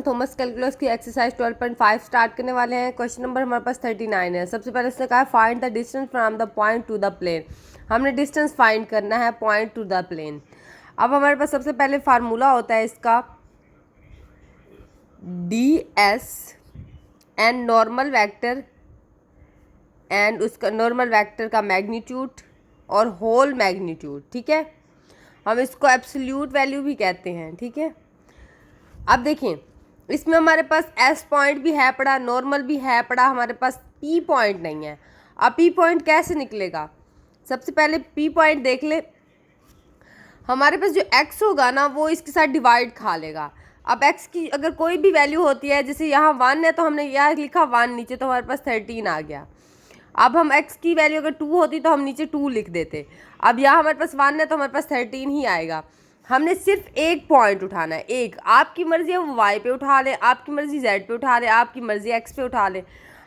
Thomas calculus की exercise 12.5 start करने वाले हैं। क्वेश्चन नंबर हमारे पास 39 है। सबसे पहले इसने कहा find the distance from the point to the plane. हमने डिस्टेंस फाइंड करना है पॉइंट टू द प्लेन। अब हमारे पास सबसे पहले फार्मूला होता है इसका ds and normal vector and उसका नॉर्मल वेक्टर का मैग्नीट्यूड और होल मैग्नीट्यूड। ठीक है, हम इसको एब्सोल्यूट वैल्यू भी कहते हैं। ठीक है, अब देखिए इसमें हमारे पास एस पॉइंट भी है पड़ा, नॉर्मल भी है पड़ा, हमारे पास पी पॉइंट नहीं है। अब पी पॉइंट कैसे निकलेगा? सबसे पहले पी पॉइंट देख ले। हमारे पास जो एक्स होगा ना वो इसके साथ डिवाइड खा लेगा। अब एक्स की अगर कोई भी वैल्यू होती है, जैसे यहाँ 1 है तो हमने यहाँ लिखा 1 नीचे, तो हमारे पास 13 आ गया। अब हम x की वैल्यू अगर 2 होती तो हम नीचे 2 लिख देते। अब यहाँ हमारे पास 1 है तो हमारे पास 13 ही आएगा। हमने सिर्फ एक पॉइंट उठाना है, एक। आपकी मर्जी है वो y पे उठा ले, आपकी मर्जी z पे उठा ले, आपकी मर्जी x पे उठा ले।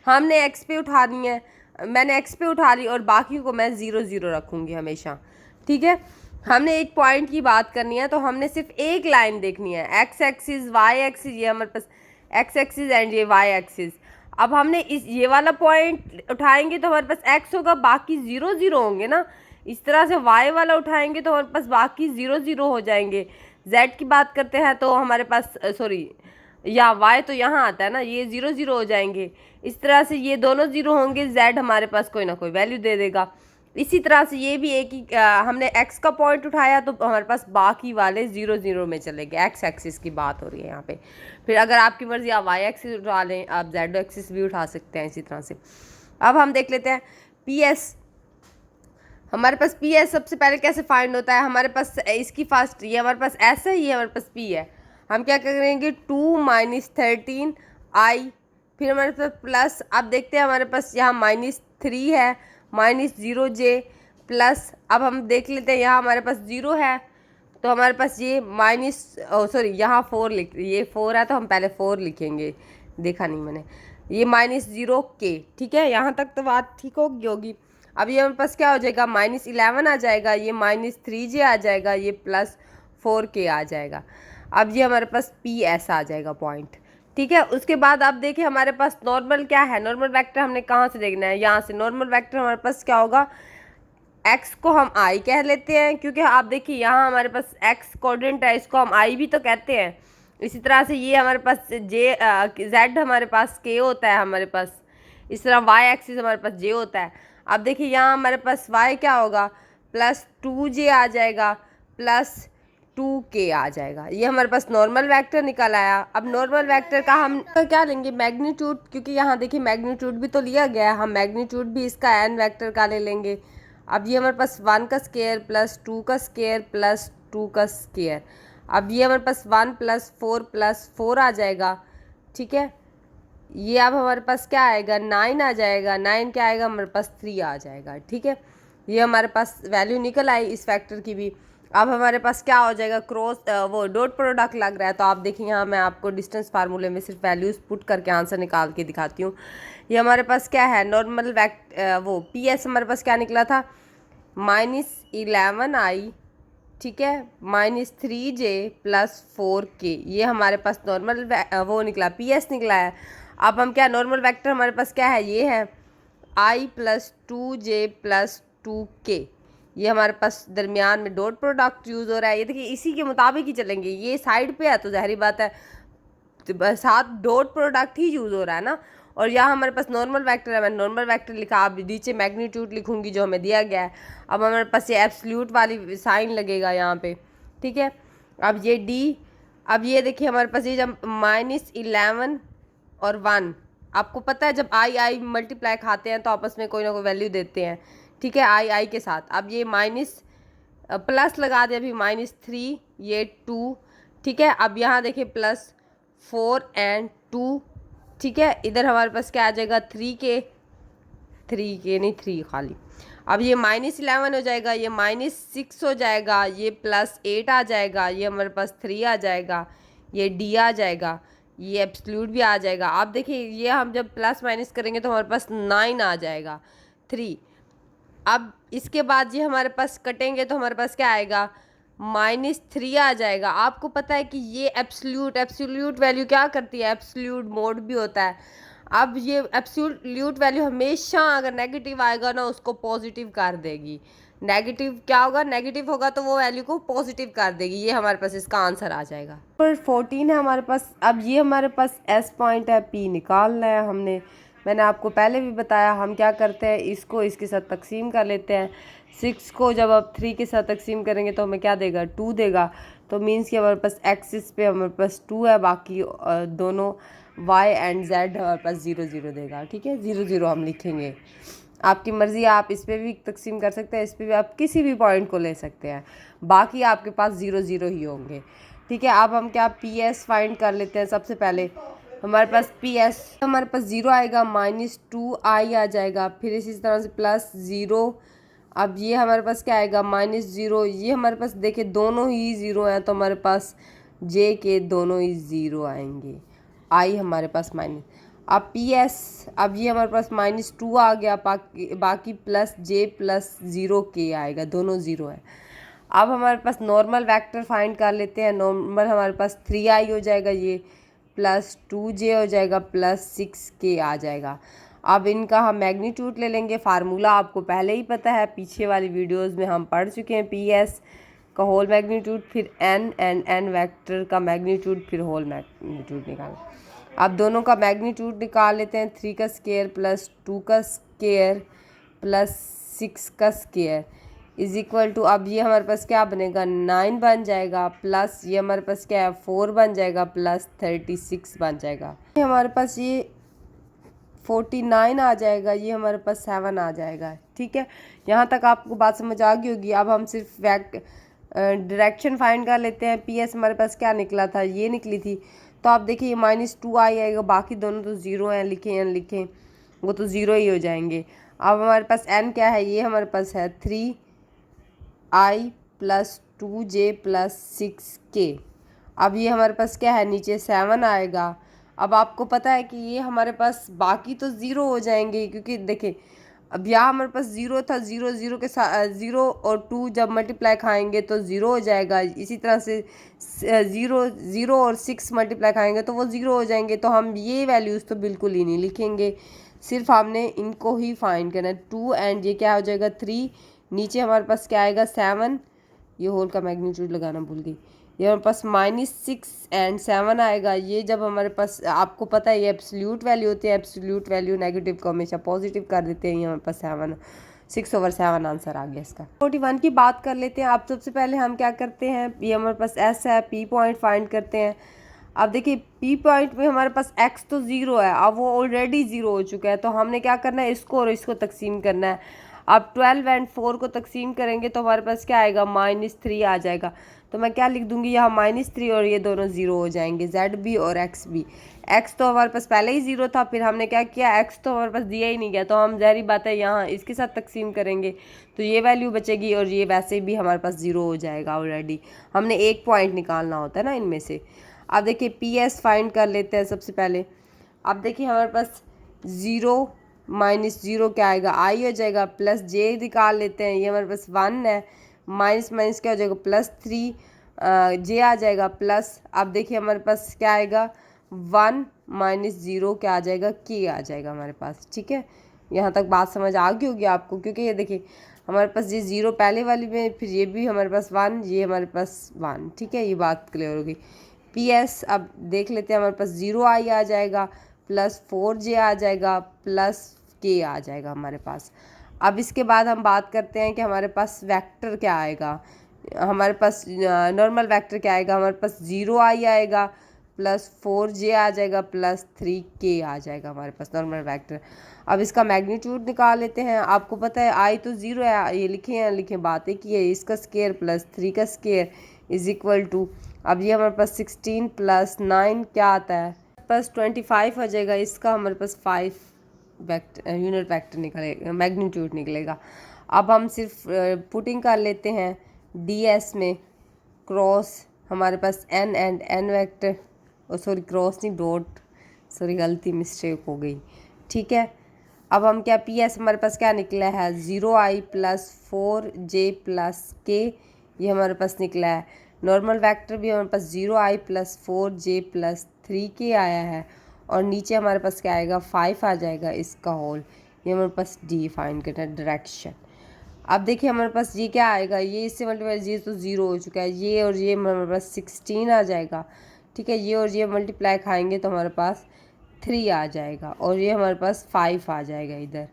हमने x पे उठानी है, मैंने x पे उठा ली और बाकी को मैं 0 0 रखूँगी हमेशा। ठीक है, हमने एक पॉइंट की बात करनी है तो हमने सिर्फ एक लाइन देखनी है, x एक्सिस y एक्सिस, ये हमारे पास x एक्सिस एंड ये y एक्सिस। अब हमने ये वाला पॉइंट उठाएंगे तो हमारे पास x होगा, बाकी 0 0 होंगे ना। इस तरह से y वाला उठाएंगे तो हमारे पास बाकी 0 0 हो जाएंगे। z की बात करते हैं तो हमारे पास या y तो यहाँ आता है ना, ये 0 0 हो जाएंगे। इस तरह से ये दोनों 0 होंगे, z हमारे पास कोई ना कोई वैल्यू दे देगा। इसी तरह से ये भी एक ही, हमने x का पॉइंट उठाया तो हमारे पास बाकी वाले 0 0 में चले गए। x एक्सिस की बात हो रही है यहाँ पे। फिर अगर आपकी मर्जी आप y एक्सिस उठा लें, आप z एक्सिस भी उठा सकते हैं इसी तरह से। अब हम देख लेते हैं PS। हमारे पास PS सबसे पहले कैसे फाइंड होता है? हमारे पास इसकी फर्स्ट, ये हमारे पास S है, ये हमारे पास P है। हम क्या करेंगे 2 - 13 I, फिर हमारे पास प्लस। अब देखते हैं हमारे पास यहाँ -3 है, -0j प्लस। अब हम देख लेते हैं यहाँ हमारे पास 0 है तो हमारे पास ये यहाँ 4 ये 4 है तो हम पहले 4 लिखेंगे, देखा नहीं मैंने। ये -0k। ठीक है, यहाँ तक तो बात ठीक होगी। अब ये हमारे पास क्या हो जाएगा, -11 आ जाएगा, ये -3j आ जाएगा, ये +4k आ जाएगा। अब ये हमारे पास PS आ जाएगा पॉइंट। ठीक है, उसके बाद आप देखिए हमारे पास नॉर्मल क्या है। नॉर्मल वेक्टर हमने कहाँ से देखना है? यहाँ से। नॉर्मल वेक्टर हमारे पास क्या होगा, x को हम I कह लेते हैं, क्योंकि आप देखिए यहाँ हमारे पास x कोऑर्डिनेट है, इसको हम I भी तो कहते हैं। इसी तरह से ये हमारे पास z हमारे पास k होता है हमारे पास। इस तरह y एक्सिस हमारे पास j होता है। अब देखिए यहाँ हमारे पास y क्या होगा, +2j आ जाएगा, +2k आ जाएगा। ये हमारे पास नॉर्मल वेक्टर निकल आया। अब नॉर्मल वेक्टर का हम क्या लेंगे, मैग्नीट्यूड, क्योंकि यहाँ देखिए मैग्नीट्यूड भी तो लिया गया है, हम मैग्नीट्यूड भी इसका n वेक्टर का ले लेंगे। अब ये हमारे पास 1 का स्क्वायर +2 का स्क्वायर +2 का स्क्वायर। अब ये हमारे पास 1 + 4 आ जाएगा। ठीक है, ये अब हमारे पास क्या आएगा, 9 आ जाएगा। 9 क्या आएगा, हमारे पास 3 आ जाएगा। ठीक है, ये हमारे पास वैल्यू निकल आई इस फैक्टर की भी। अब हमारे पास क्या हो जाएगा, क्रॉस डॉट प्रोडक्ट लग रहा है। तो आप देखिए यहाँ मैं आपको डिस्टेंस फार्मूले में सिर्फ वैल्यूज़ पुट करके आंसर निकाल के दिखाती हूँ। ये हमारे पास क्या है, नॉर्मल PS हमारे पास क्या निकला था, -11I। ठीक है, -3j +4k। ये हमारे पास नॉर्मल निकला, PS निकला है। अब हम क्या, नॉर्मल वेक्टर हमारे पास क्या है, ये है I + 2j + 2k। ये हमारे पास दरमियान में डॉट प्रोडक्ट यूज़ हो रहा है। ये देखिए इसी के मुताबिक ही चलेंगे, ये साइड पे है तो ज़ाहिर बात है तो साथ डॉट प्रोडक्ट ही यूज़ हो रहा है ना। और यहाँ हमारे पास नॉर्मल वेक्टर है, मैंने नॉर्मल वेक्टर लिखा। अब नीचे मैग्नीट्यूड लिखूंगी जो हमें दिया गया है। अब हमारे पास ये एब्सोल्यूट वाली साइन लगेगा यहाँ पे। ठीक है, अब ये D। अब ये देखिए हमारे पास ये जब -11 और 1, आपको पता है जब I मल्टीप्लाई खाते हैं तो आपस में कोई ना कोई वैल्यू देते हैं। ठीक है, I के साथ। अब ये माइनस प्लस लगा दिया, अभी -3, ये 2। ठीक है, अब यहाँ देखिए +4 और 2। ठीक है, इधर हमारे पास क्या आ जाएगा, 3k नहीं 3 खाली। अब ये -11 हो जाएगा, ये -6 हो जाएगा, ये +8 आ जाएगा, ये हमारे पास 3 आ जाएगा, ये D आ जाएगा, ये एब्सोल्यूट भी आ जाएगा। आप देखिए ये हम जब प्लस माइनस करेंगे तो हमारे पास 9 आ जाएगा, 3। अब इसके बाद ये हमारे पास कटेंगे तो हमारे पास क्या आएगा, -3 आ जाएगा। आपको पता है कि ये एब्सोल्यूट वैल्यू क्या करती है, एब्सोल्यूट मोड भी होता है। अब ये एब्सोल्यूट वैल्यू हमेशा अगर नेगेटिव आएगा ना उसको पॉजिटिव कर देगी। नेगेटिव क्या होगा, नेगेटिव होगा तो वो वैल्यू को पॉजिटिव कर देगी। ये हमारे पास इसका आंसर आ जाएगा। पर 14 है हमारे पास। अब ये हमारे पास एस पॉइंट है, पी निकालना है हमने। मैंने आपको पहले भी बताया हम क्या करते हैं, इसको इसके साथ तकसीम कर लेते हैं। 6 को जब आप 3 के साथ तकसीम करेंगे तो हमें क्या देगा, 2 देगा। तो मीन्स कि हमारे पास एक्सिस पे हमारे पास 2 है, बाकी दोनों y एंड z हमारे पास 0 0 देगा। ठीक है, 0 0 हम लिखेंगे। आपकी मर्ज़ी, आप इस पर भी तकसीम कर सकते हैं, इस पर भी आप किसी भी पॉइंट को ले सकते हैं। बाकी आपके पास 0 0 ही होंगे। ठीक है, अब हम क्या पी एस फाइंड कर लेते हैं। सबसे पहले हमारे पास पी एस हमारे पास 0 आएगा, -2i आ जाएगा, फिर इसी तरह से +0। अब ये हमारे पास क्या आएगा, -0। ये हमारे पास देखिए दोनों ही 0 हैं, तो हमारे पास जे के दोनों ही 0 आएंगे। आई हमारे पास माइनस, अब पी एस, अब ये हमारे पास -2 आ गया, बाकी +j+0 के आएगा, दोनों 0 है। अब हमारे पास नॉर्मल वेक्टर फाइंड कर लेते हैं। नॉर्मल हमारे पास 3i हो जाएगा, ये +2j हो जाएगा, +6k आ जाएगा। अब इनका हम मैग्नीट्यूड ले लेंगे। फार्मूला आपको पहले ही पता है, पीछे वाली वीडियोस में हम पढ़ चुके हैं। पी एस का होल मैग्नीट्यूड, फिर n एंड n वेक्टर का मैग्नीट्यूड, फिर होल मैग्नीट्यूड निकालना। अब दोनों का मैग्नीट्यूड निकाल लेते हैं। 3 का स्क्वायर +2 का स्क्वायर +6 का स्क्वायर इज इक्वल टू, अब ये हमारे पास क्या बनेगा, 9 बन जाएगा, प्लस ये हमारे पास क्या है, 4 बन जाएगा, +36 बन जाएगा। हमारे पास ये 49 आ जाएगा, ये हमारे पास 7 आ जाएगा। ठीक है, यहाँ तक आपको बात समझ आ गई होगी। अब हम सिर्फ डायरेक्शन फाइंड कर लेते हैं। पी एस हमारे पास क्या निकला था, ये निकली थी। तो आप देखिए ये -2 आएगा, बाकी दोनों तो 0 हैं, लिखें वो तो 0 ही हो जाएंगे। अब हमारे पास n क्या है, ये हमारे पास है 3i + 2j + 6k। अब ये हमारे पास क्या है, नीचे 7 आएगा। अब आपको पता है कि ये हमारे पास बाकी तो 0 हो जाएंगे, क्योंकि देखिए अब यहाँ हमारे पास 0 था, 0 0 के साथ 0 और 2 जब मल्टीप्लाई खाएंगे तो 0 हो जाएगा। इसी तरह से 0 0 और 6 मल्टीप्लाई खाएंगे तो वो 0 हो जाएंगे। तो हम ये वैल्यूज़ तो बिल्कुल ही नहीं लिखेंगे, सिर्फ हमने इनको ही फाइंड करना है। 2 एंड ये क्या हो जाएगा 3, नीचे हमारे पास क्या आएगा 7, ये होल का मैग्नीट्यूड लगाना भूल गई। ये हमारे पास -6 एंड 7 आएगा। ये जब हमारे पास, आपको पता है ये एब्सोल्यूट वैल्यू होती है, एब्सोल्यूट वैल्यू नेगेटिव को हमेशा पॉजिटिव कर देते हैं। ये हमारे पास 6/7 आंसर आ गया इसका। 41 की बात कर लेते हैं। अब सबसे पहले हम क्या करते हैं, ये हमारे पास एस है, पी पॉइंट फाइंड करते हैं। अब देखिए पी पॉइंट में हमारे पास एक्स तो 0 है, अब वो ऑलरेडी 0 हो चुका है, तो हमने क्या करना है, इसको और इसको तकसीम करना है। अब 12 एंड 4 को तकसीम करेंगे तो हमारे पास क्या आएगा, -3 आ जाएगा। तो मैं क्या लिख दूंगी यहाँ, -3 और ये दोनों 0 हो जाएंगे, जेड भी और एक्स भी। एक्स तो हमारे पास पहले ही 0 था, फिर हमने क्या किया, एक्स तो हमारे पास दिया ही नहीं गया, तो हम ज़ाहिर बात है यहाँ इसके साथ तकसीम करेंगे तो ये वैल्यू बचेगी और ये वैसे भी हमारे पास 0 हो जाएगा ऑलरेडी। हमने एक पॉइंट निकालना होता है ना इनमें से। अब देखिए पी एस फाइंड कर लेते हैं सबसे पहले। अब देखिए हमारे पास 0 -0 क्या आएगा, आई हो जाएगा, प्लस जे निकाल लेते हैं, ये हमारे पास 1 है, माइनस माइनस क्या हो जाएगा, +3 जे आ जाएगा प्लस। अब देखिए हमारे पास क्या आएगा, 1 -0 क्या आ जाएगा, के आ जाएगा हमारे पास। ठीक है, यहाँ तक बात समझ आ गई होगी आपको, क्योंकि ये देखिए हमारे पास ये 0 पहले वाली में, फिर ये भी हमारे पास 1, ये हमारे पास 1। ठीक है, ये बात क्लियर होगी। पी एस अब देख लेते हैं, हमारे पास 0i आ जाएगा, +4j आ जाएगा, +k आ जाएगा हमारे पास। अब इसके बाद हम बात करते हैं कि हमारे पास वेक्टर क्या आएगा। हमारे पास नॉर्मल वेक्टर क्या आएगा, हमारे पास 0i आएगा, +4j आ जाएगा, +3k आ जाएगा हमारे पास नॉर्मल वेक्टर। अब इसका मैग्नीट्यूड निकाल लेते हैं। आपको पता है i तो 0 है, ये लिखें बात है कि है, इसका स्क्वायर +3 का स्क्वायर इज इक्वल टू, अब ये हमारे पास 16 + 9 क्या आता है, प्लस 25 हो जाएगा। इसका हमारे पास 5 यूनिट वेक्टर निकलेगा, मैग्नीट्यूड निकलेगा। अब हम सिर्फ पुटिंग कर लेते हैं डी एस में, क्रॉस हमारे पास n and n vector, sorry cross नहीं, डॉट, सॉरी गलती मिस्टेक हो गई। ठीक है, अब हम क्या, पी एस हमारे पास क्या निकला है, 0i + 4j + k ये हमारे पास निकला है। नॉर्मल वेक्टर भी हमारे पास 0i + 4j + 3k आया है, और नीचे हमारे पास क्या आएगा 5 आ जाएगा इसका होल। ये हमारे पास डी फाइंड करना है, डायरेक्शन। अब देखिए हमारे पास ये क्या आएगा, ये इससे मल्टीप्लाई, ये तो 0 हो चुका है, ये और ये हमारे पास 16 आ जाएगा, ठीक है। ये और ये मल्टीप्लाई खाएंगे तो हमारे पास 3 आ जाएगा, और ये हमारे पास 5 आ जाएगा इधर।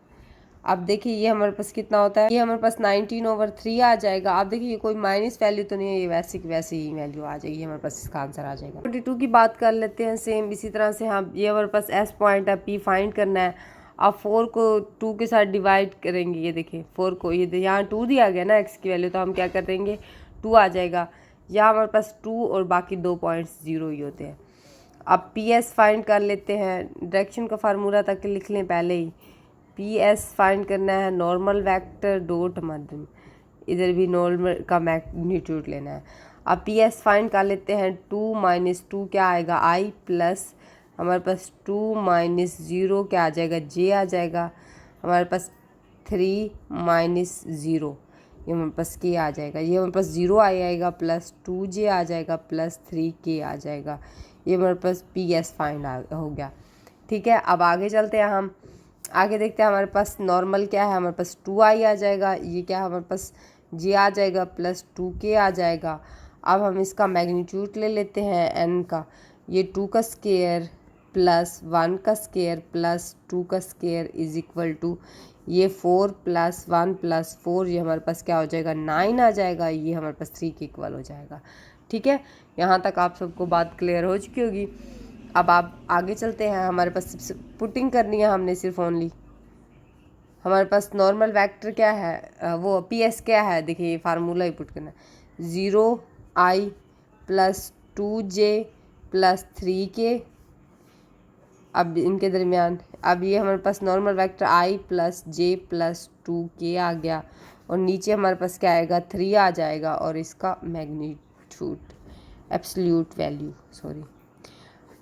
अब देखिए ये हमारे पास कितना होता है, ये हमारे पास 19/3 आ जाएगा। अब देखिए ये कोई माइनस वैल्यू तो नहीं है, ये वैसे की वैसे ही वैल्यू आ जाएगी, हमारे पास इसका आंसर आ जाएगा। 42 की बात कर लेते हैं सेम इसी तरह से। हम ये हमारे पास एस पॉइंट है, पी फाइंड करना है। अब 4 को 2 के साथ डिवाइड करेंगे, ये देखिए 4 को, ये यहाँ 2 दिया गया ना एक्स की वैल्यू, तो हम क्या कर देंगे 2 आ जाएगा। यहाँ हमारे पास 2 और बाकी 2 पॉइंट्स 0 ही होते हैं। अब पी एस फाइंड कर लेते हैं, डायरेक्शन का फार्मूला तक लिख लें पहले ही। पी एस फाइंड करना है नॉर्मल वेक्टर डॉट मध्यम, इधर भी नॉर्मल का मैग्नीट्यूड लेना है। अब पी एस फाइंड कर लेते हैं, 2 - 2 क्या आएगा आई, प्लस हमारे पास 2 - 0 क्या आ जाएगा जे आ जाएगा, हमारे पास 3 - 0 ये हमारे पास के आ जाएगा। ये हमारे पास 0 आएगा, प्लस 2j आ जाएगा, प्लस 3k आ जाएगा। ये हमारे पास पी एस फाइंड हो गया, ठीक है। अब आगे चलते हैं, हम आगे देखते हैं हमारे पास नॉर्मल क्या है, हमारे पास 2i आ जाएगा, ये क्या है हमारे पास j आ जाएगा, प्लस 2k आ जाएगा। अब हम इसका मैग्नीट्यूड ले लेते हैं n का, ये 2 का स्क्वायर प्लस 1 का स्क्वायर प्लस 2 का स्क्वायर इज इक्वल टू ये 4 + 1 + 4, ये हमारे पास क्या हो जाएगा 9 आ जाएगा, ये हमारे पास 3 के इक्वल हो जाएगा, ठीक है। यहाँ तक आप सबको बात क्लियर हो चुकी होगी। अब आप आगे चलते हैं, हमारे पास पुटिंग करनी है हमने सिर्फ ओनली। हमारे पास नॉर्मल वेक्टर क्या है, वो पी एस क्या है, देखिए फार्मूला ही पुट करना है, 0i + 2j + 3k। अब इनके दरमियान, अब ये हमारे पास normal vector i + j + 2k आ गया, और नीचे हमारे पास क्या आएगा 3 आ जाएगा, और इसका मैग्नीट्यूड एब्सोल्यूट वैल्यू सॉरी।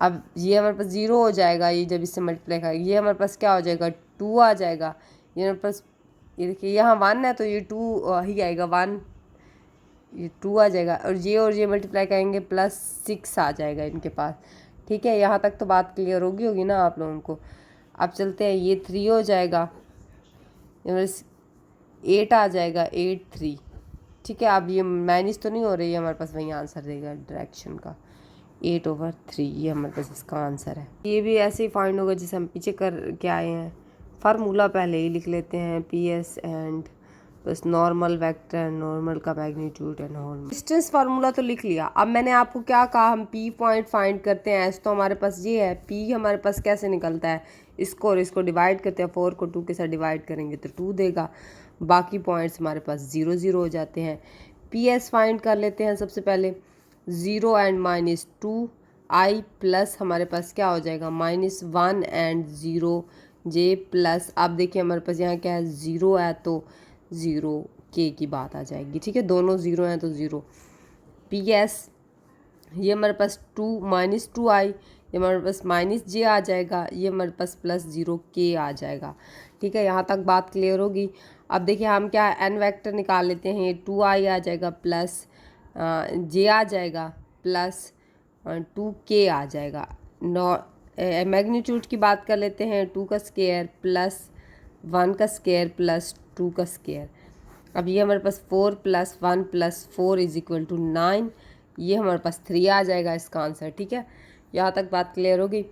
अब ये हमारे पास 0 हो जाएगा, ये जब इससे मल्टीप्लाई करेंगे ये हमारे पास क्या हो जाएगा 2 आ जाएगा। ये हमारे पास, ये देखिए यहाँ 1 है तो ये 2 ही आएगा, 1 ये 2 आ जाएगा, और ये मल्टीप्लाई करेंगे प्लस 6 आ जाएगा इनके पास, ठीक है। यहाँ तक तो बात क्लियर होगी ना आप लोगों को। अब चलते हैं, ये 3 हो जाएगा, ये 8 आ जाएगा, 8 3, ठीक है। अब ये माइनस तो नहीं हो रही है, हमारे पास वही आंसर देगा डायरेक्शन का 8/3, ये हमारे पास इसका आंसर है। ये भी ऐसे ही फाइंड होगा जैसे हम पीछे कर के आए हैं। फार्मूला पहले ही लिख लेते हैं, पी एस एंड बस नॉर्मल वेक्टर, नॉर्मल का magnitude and whole. Distance formula तो लिख लिया। अब मैंने आपको क्या कहा, हम पी पॉइंट फाइंड करते हैं, ऐसे तो हमारे पास ये है, पी हमारे पास कैसे निकलता है, इसको और इसको डिवाइड करते हैं, 4 को 2 के साथ डिवाइड करेंगे तो 2 देगा, बाकी पॉइंट्स हमारे पास 0 0 हो जाते हैं। पी एस फाइंड कर लेते हैं सबसे पहले, 0 and -2i प्लस हमारे पास क्या हो जाएगा -1 and 0j प्लस, अब देखिए हमारे पास यहाँ क्या है 0 है तो 0k की बात आ जाएगी, ठीक है। दोनों 0 हैं तो 0। पी एस ये हमारे पास 2 - 2i, ये हमारे पास -j आ जाएगा, ये हमारे पास प्लस 0k आ जाएगा, ठीक है। यहाँ तक बात क्लियर होगी। अब देखिए हम क्या एन वेक्टर निकाल लेते हैं, ये 2i आ जाएगा प्लस जे आ जाएगा प्लस 2k आ जाएगा। मैग्नीट्यूड की बात कर लेते हैं, 2 का स्क्वायर प्लस 1 का स्क्वायर प्लस 2 का स्क्वायर। अब ये हमारे पास 4 + 1 + 4 इज इक्वल टू 9, ये हमारे पास 3 आ जाएगा इसका आंसर, ठीक है। यहाँ तक बात क्लियर होगी।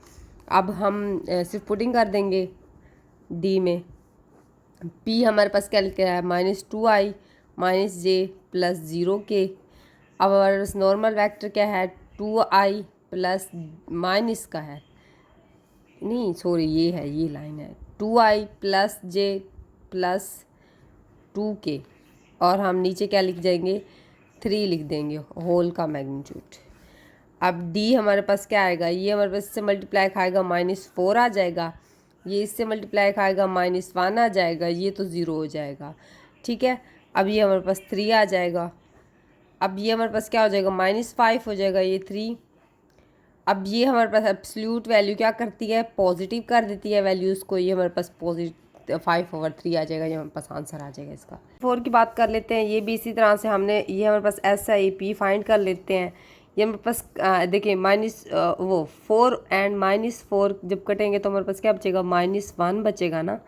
अब हम सिर्फ पुटिंग कर देंगे डी में। पी हमारे पास क्या लिखा है -2i -j + 0k। अब हमारे पास नॉर्मल वेक्टर क्या है 2i प्लस माइनस का है, नहीं सॉरी ये है, ये लाइन है 2i + j + 2k, और हम नीचे क्या लिख जाएंगे 3 लिख देंगे होल का मैग्नीट्यूड। अब d हमारे पास क्या आएगा, ये हमारे पास इससे मल्टीप्लाई खाएगा -4 आ जाएगा, ये इससे मल्टीप्लाई खाएगा -1 आ जाएगा, ये तो 0 हो जाएगा, ठीक है। अब ये हमारे पास 3 आ जाएगा, अब ये हमारे पास क्या हो जाएगा -5 हो जाएगा, ये 3। अब ये हमारे पास एब्सोल्यूट वैल्यू क्या करती है पॉजिटिव कर देती है वैल्यूज़ को, ये हमारे पास 5/3 आ जाएगा, ये हमारे पास आंसर आ जाएगा इसका। 4 की बात कर लेते हैं, ये भी इसी तरह से हमने, ये हमारे पास एस है, ये पी फाइंड कर लेते हैं। ये हमारे पास देखिए माइनस वो 4 एंड -4 जब कटेंगे तो हमारे पास क्या बचेगा, -1 बचेगा ना,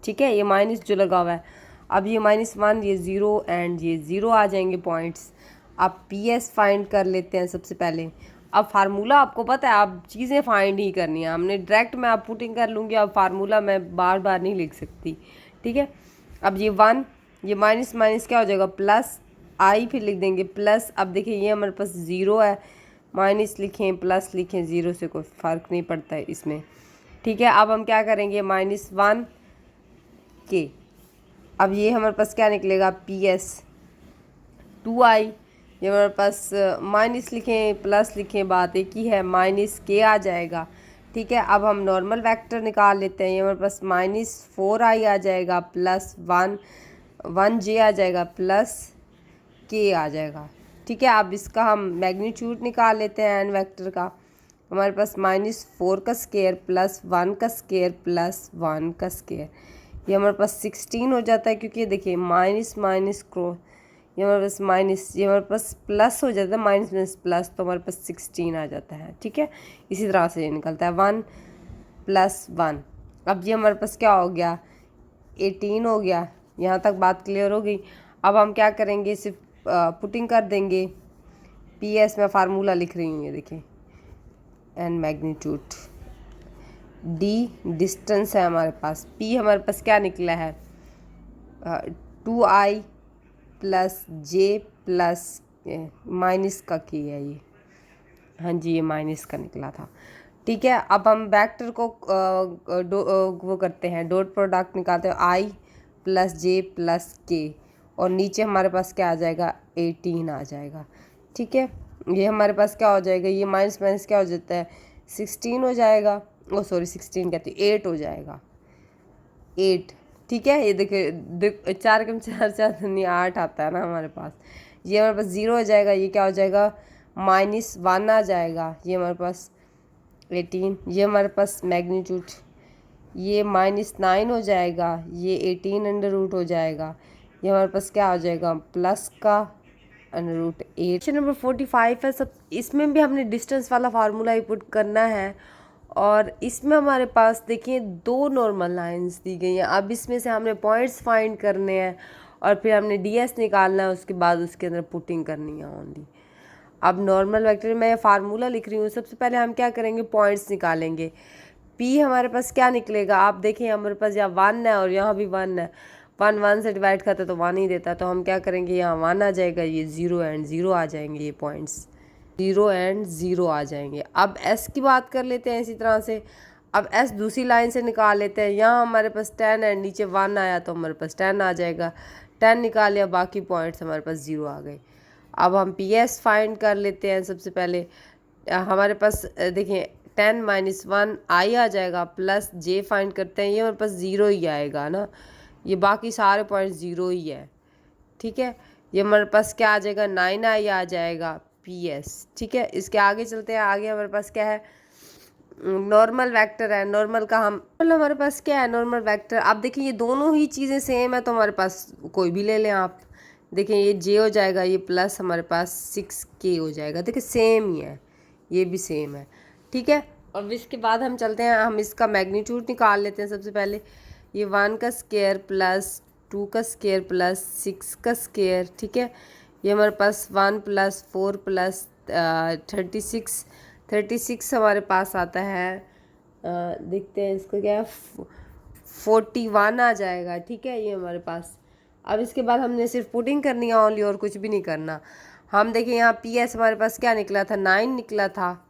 ठीक है। ये माइनस जो लगा हुआ है, अब ये -1, ये 0 एंड ये 0 आ जाएंगे पॉइंट्स। अब पी एस फाइंड कर लेते हैं सबसे पहले। अब फार्मूला आपको पता है, आप चीज़ें फाइंड ही करनी है हमने, डायरेक्ट मैं आप पुटिंग कर लूँगी, अब फार्मूला मैं बार बार नहीं लिख सकती, ठीक है। अब ये 1, ये माइनस माइनस क्या हो जाएगा, प्लस आई, फिर लिख देंगे प्लस। अब देखिए ये हमारे पास 0 है, माइनस लिखें प्लस लिखें, 0 से कोई फ़र्क नहीं पड़ता है इसमें, ठीक है। अब हम क्या करेंगे, -1 के, अब ये हमारे पास क्या निकलेगा, पी एस 2i, ये हमारे पास माइनस लिखें प्लस लिखें, बात एक ही है, माइनस के आ जाएगा, ठीक है। अब हम नॉर्मल वेक्टर निकाल लेते हैं, ये हमारे पास -4i आ जाएगा, प्लस 1j आ जाएगा, प्लस के आ जाएगा, ठीक है। अब इसका हम मैग्नीट्यूड निकाल लेते हैं एन वेक्टर का, हमारे पास -4 का स्क्वायर प्लस 1 का स्क्वायर प्लस 1 का स्क्वायर, ये हमारे पास 16 हो जाता है, क्योंकि देखिए माइनस माइनस क्रॉस, ये हमारे पास माइनस, ये हमारे पास प्लस हो जाता है, माइनस माइनस प्लस, तो हमारे पास 16 आ जाता है, ठीक है। इसी तरह से ये निकलता है 1 + 1। अब ये हमारे पास क्या हो गया, 18 हो गया। यहाँ तक बात क्लियर हो गई। अब हम क्या करेंगे, सिर्फ पुटिंग कर देंगे। पी एस में फार्मूला लिख रही हूँ, ये देखिए, एन मैग्नीट्यूड, डी डिस्टेंस है हमारे पास, पी हमारे पास क्या निकला है, 2i प्लस जे प्लस माइनस का की है ये, हाँ जी ये माइनस का निकला था, ठीक है। अब हम वेक्टर को वो करते हैं, डॉट प्रोडक्ट निकालते हैं, i प्लस जे प्लस के, और नीचे हमारे पास क्या आ जाएगा, 18 आ जाएगा, ठीक है। ये हमारे पास क्या हो जाएगा, ये माइनस माइनस क्या हो जाता है, 16 हो जाएगा, ओ सॉरी 16 कहती है, 8 हो जाएगा, 8, ठीक है। ये देखिए 4 कम 4 4 नहीं 8 आता है ना हमारे पास। ये हमारे पास 0 हो जाएगा, ये क्या हो जाएगा, -1 आ जाएगा, ये हमारे पास 18, ये हमारे पास मैग्नीट्यूड, ये -9 हो जाएगा, ये 18 √ हो जाएगा, ये हमारे पास क्या हो जाएगा, प्लस का √8। क्वेश्चन नंबर 45 है, सब इसमें भी हमने डिस्टेंस वाला फार्मूला ही पुट करना है, और इसमें हमारे पास देखिए 2 नॉर्मल लाइंस दी गई हैं। अब इसमें से हमने पॉइंट्स फाइंड करने हैं, और फिर हमने डीएस निकालना है, उसके बाद उसके अंदर पुटिंग करनी है ओनली। अब नॉर्मल वेक्टर में फार्मूला लिख रही हूँ, सबसे पहले हम क्या करेंगे, पॉइंट्स निकालेंगे। पी हमारे पास क्या निकलेगा, आप देखिए हमारे पास यहाँ 1 है और यहाँ भी 1 है, 1 1 से डिवाइड करता तो 1 ही देता, तो हम क्या करेंगे, यहाँ 1 आ जाएगा, ये 0 एंड 0 आ जाएंगे, ये पॉइंट्स 0 एंड 0 आ जाएंगे। अब एस की बात कर लेते हैं इसी तरह से। अब एस दूसरी लाइन से निकाल लेते हैं, यहाँ हमारे पास 10 एंड नीचे 1 आया तो हमारे पास 10 आ जाएगा, 10 निकाल लिया, बाकी पॉइंट्स हमारे पास 0 आ गए। अब हम पी एस फाइंड कर लेते हैं। सबसे पहले हमारे पास देखिए 10 - 1 आई आ जाएगा, प्लस जे फाइंड करते हैं, ये हमारे पास 0 ही आएगा ना, ये बाकी सारे पॉइंट 0 ही है, ठीक है। ये हमारे पास क्या आ जाएगा, 9i आ जाएगा पी एस, ठीक है। इसके आगे चलते हैं, आगे हमारे पास क्या है, नॉर्मल वेक्टर है। नॉर्मल का हम हमारे पास क्या है, नॉर्मल वेक्टर। आप देखिए ये दोनों ही चीज़ें सेम है, तो हमारे पास कोई भी ले लें आप। देखिए ये जे हो जाएगा, ये प्लस हमारे पास 6k हो जाएगा, देखिए सेम ही है, ये भी सेम है, ठीक है। और इसके बाद हम चलते हैं, हम इसका मैग्नीट्यूड निकाल लेते हैं। सबसे पहले ये 1 का स्क्वायर प्लस 2 का स्क्वायर प्लस 6 का स्क्वायर, ठीक है। ये हमारे पास 1 + 4 + 36 हमारे पास आता है, देखते हैं इसको क्या है, 41 आ जाएगा, ठीक है। ये हमारे पास, अब इसके बाद हमने सिर्फ पुटिंग करनी है ओनली, और कुछ भी नहीं करना। हम देखिए यहाँ पी एस हमारे पास क्या निकला था, 9 निकला था,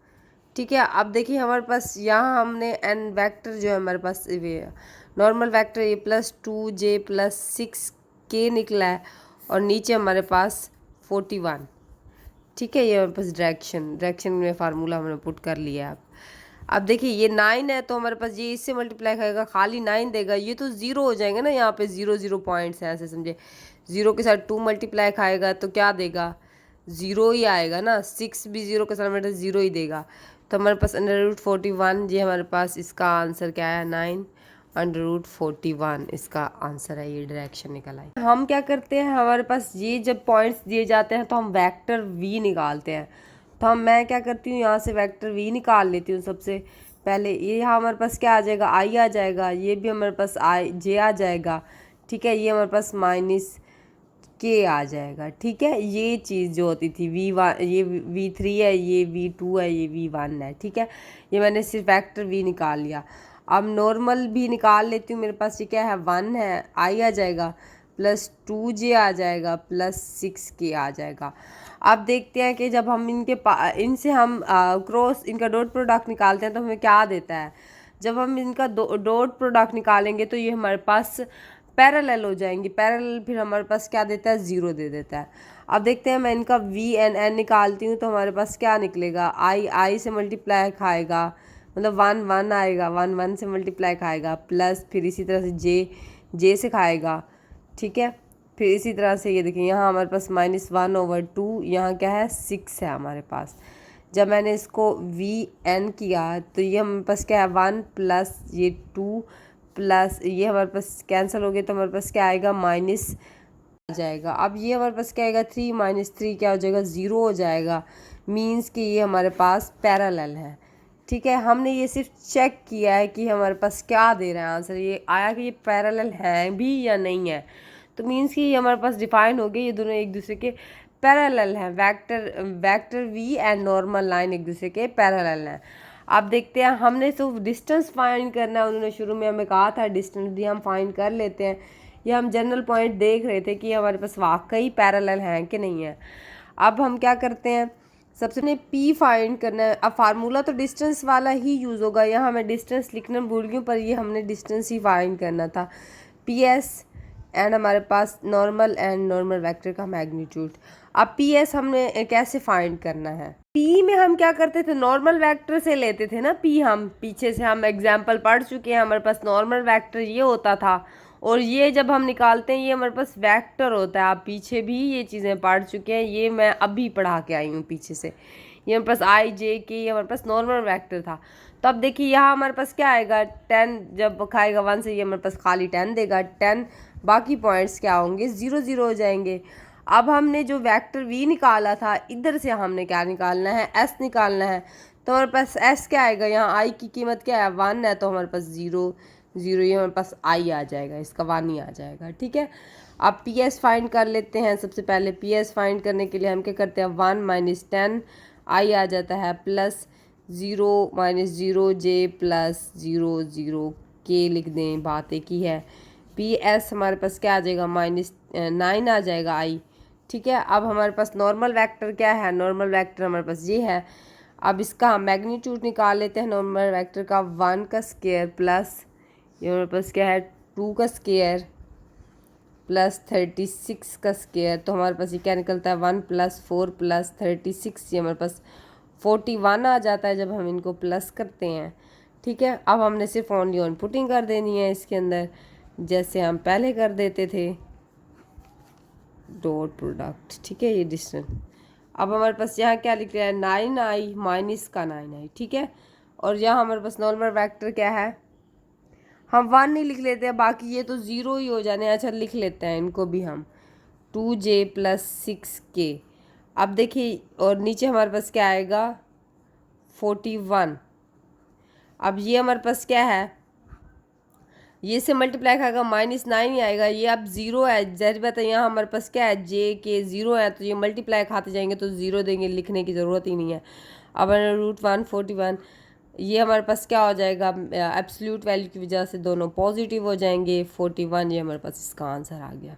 ठीक है। अब देखिए हमारे पास यहाँ हमने एन वेक्टर जो है हमारे पास नॉर्मल वेक्टर, ये +2j + 6k निकला है, और नीचे हमारे पास 41, ठीक है। ये हमारे पास डायरेक्शन में फार्मूला हमने पुट कर लिया है। अब देखिए ये 9 है, तो हमारे पास ये इससे मल्टीप्लाई करेगा, खाली 9 देगा, ये तो 0 हो जाएंगे ना, यहाँ पे 0 0 पॉइंट्स हैं, ऐसे समझे। 0 के साथ 2 मल्टीप्लाई खाएगा तो क्या देगा, 0 ही आएगा ना, 6 भी 0 के साथ मतलब 0 ही देगा। तो हमारे पास √41, ये हमारे पास इसका आंसर क्या है, 9, √41 इसका आंसर है, ये डायरेक्शन निकल आई। हम क्या करते हैं, हमारे पास ये जब पॉइंट्स दिए जाते हैं तो हम वेक्टर v निकालते हैं। तो मैं क्या करती हूँ, यहाँ से वेक्टर v निकाल लेती हूँ सबसे पहले। ये यहाँ हमारे पास क्या आ जाएगा, i आ जाएगा, ये भी हमारे पास j आ जाएगा, ठीक है, ये हमारे पास -k आ जाएगा, ठीक है। ये चीज़ जो होती थी v1, ये v3 है, ये v2 है, ये v1 है, ठीक है। ये मैंने सिर्फ वेक्टर v निकाल लिया। अब नॉर्मल भी निकाल लेती हूँ, मेरे पास ये क्या है, 1 है, i आ जाएगा, +2j आ जाएगा, +6k आ जाएगा। अब देखते हैं कि जब हम इनसे हम क्रॉस इनका डॉट प्रोडक्ट निकालते हैं तो हमें क्या देता है। जब हम इनका डॉट प्रोडक्ट निकालेंगे तो ये हमारे पास पैरेलल हो जाएंगी। पैरेलल फिर हमारे पास क्या देता है, 0 दे देता है। अब देखते हैं, मैं इनका v n n निकालती हूँ तो हमारे पास क्या निकलेगा, i से मल्टीप्लाई खाएगा, मतलब 1 1 आएगा, 1 1 से मल्टीप्लाई खाएगा, प्लस फिर इसी तरह से j से खाएगा, ठीक है। फिर इसी तरह से ये देखिए, यहाँ हमारे पास -1/2, यहाँ क्या है, 6 है हमारे पास। जब मैंने इसको v n किया तो ये हमारे पास क्या है, 1 प्लस ये 2 प्लस ये हमारे पास कैंसिल हो गए तो हमारे पास क्या आएगा, माइनस आ जाएगा। अब ये हमारे पास क्या आएगा, 3 - 3 क्या हो जाएगा, 0 हो जाएगा। मीन्स कि ये हमारे पास पैरेलल है, ठीक है। हमने ये सिर्फ चेक किया है कि हमारे पास क्या दे रहा है आंसर, ये आया कि ये पैरेलल है भी या नहीं है। तो मीन्स कि ये हमारे पास डिफाइन हो गए, ये दोनों एक दूसरे के पैरेलल हैं। Vector v and normal line एक दूसरे के पैरेलल हैं। अब देखते हैं, हमने तो डिस्टेंस फाइंड करना है, उन्होंने शुरू में हमें कहा था डिस्टेंस भी हम फाइंड कर लेते हैं। ये हम जनरल पॉइंट देख रहे थे कि हमारे पास वाकई पैरेलल हैं कि नहीं है। अब हम क्या करते हैं, सबसे पहले p फाइंड करना है। अब फार्मूला तो डिस्टेंस वाला ही यूज़ होगा, यहाँ मैं डिस्टेंस लिखना भूल गई, पर ये हमने डिस्टेंस ही फाइंड करना था। PS एंड हमारे पास नॉर्मल एंड नॉर्मल वेक्टर का मैग्नीट्यूड। अब PS हमने कैसे फाइंड करना है, P में हम क्या करते थे, नॉर्मल वेक्टर से लेते थे ना P। हम पीछे से हम एग्जाम्पल पढ़ चुके हैं, हमारे पास नॉर्मल वेक्टर ये होता था, और ये जब हम निकालते हैं ये हमारे पास वेक्टर होता है। आप पीछे भी ये चीज़ें पढ़ चुके हैं, ये मैं अभी पढ़ा के आई हूँ पीछे से। ये हमारे पास i j k ये हमारे पास नॉर्मल वेक्टर था। तो अब देखिए, यहाँ हमारे पास क्या आएगा, 10 जब खाएगा 1 से, ये हमारे पास खाली 10 देगा, 10 बाकी पॉइंट्स क्या होंगे, 0 0 हो जाएंगे। अब हमने जो वेक्टर v निकाला था, इधर से हमने क्या निकालना है, s निकालना है। तो हमारे पास s क्या आएगा, यहाँ i की कीमत क्या है, 1 है, तो हमारे पास 0 0, ये हमारे पास i आ जाएगा, इसका 1 ही आ जाएगा, ठीक है। अब PS फाइंड कर लेते हैं। सबसे पहले PS फाइंड करने के लिए हम क्या करते हैं, 1 - 10 i आ जाता है, +0 - 0 j +0 0 k लिख दें, बात एक ही है। PS हमारे पास क्या आ जाएगा, -9 आ जाएगा i, ठीक है। अब हमारे पास नॉर्मल वेक्टर क्या है, नॉर्मल वेक्टर हमारे पास ये है। अब इसका हम मैग्नीट्यूड निकाल लेते हैं नॉर्मल वेक्टर का, 1 का स्क्वायर प्लस ये हमारे पास क्या है, 2 का स्क्वायर प्लस 36 का स्क्वायर। तो हमारे पास ये क्या निकलता है, 1 + 4 + 36, ये हमारे पास 41 आ जाता है जब हम इनको प्लस करते हैं, ठीक है। अब हमने सिर्फ ओनली ऑन पुटिंग कर देनी है इसके अंदर, जैसे हम पहले कर देते थे, डॉट प्रोडक्ट, ठीक है, ये डिस्टेंस। अब हमारे पास यहाँ क्या लिख रहा है, 9i माइनस का 9i, ठीक है। और यहाँ हमारे पास नॉर्मल वेक्टर क्या है, हम 1 नहीं लिख लेते हैं, बाकी ये तो 0 ही हो जाने। अच्छा, लिख लेते हैं इनको भी हम, 2j + 6k। अब देखिए, और नीचे हमारे पास क्या आएगा, 41। अब ये हमारे पास क्या है, ये से मल्टीप्लाई खाएगा, -9 ही आएगा। ये अब 0 है, जैसे बात है, यहाँ हमारे पास क्या है, j k 0 है, तो ये मल्टीप्लाई खाते जाएंगे तो 0 देंगे, लिखने की ज़रूरत ही नहीं है। अब √141, ये हमारे पास क्या हो जाएगा, एब्सोल्यूट वैल्यू की वजह से दोनों पॉजिटिव हो जाएंगे, 41, ये हमारे पास इसका आंसर आ गया।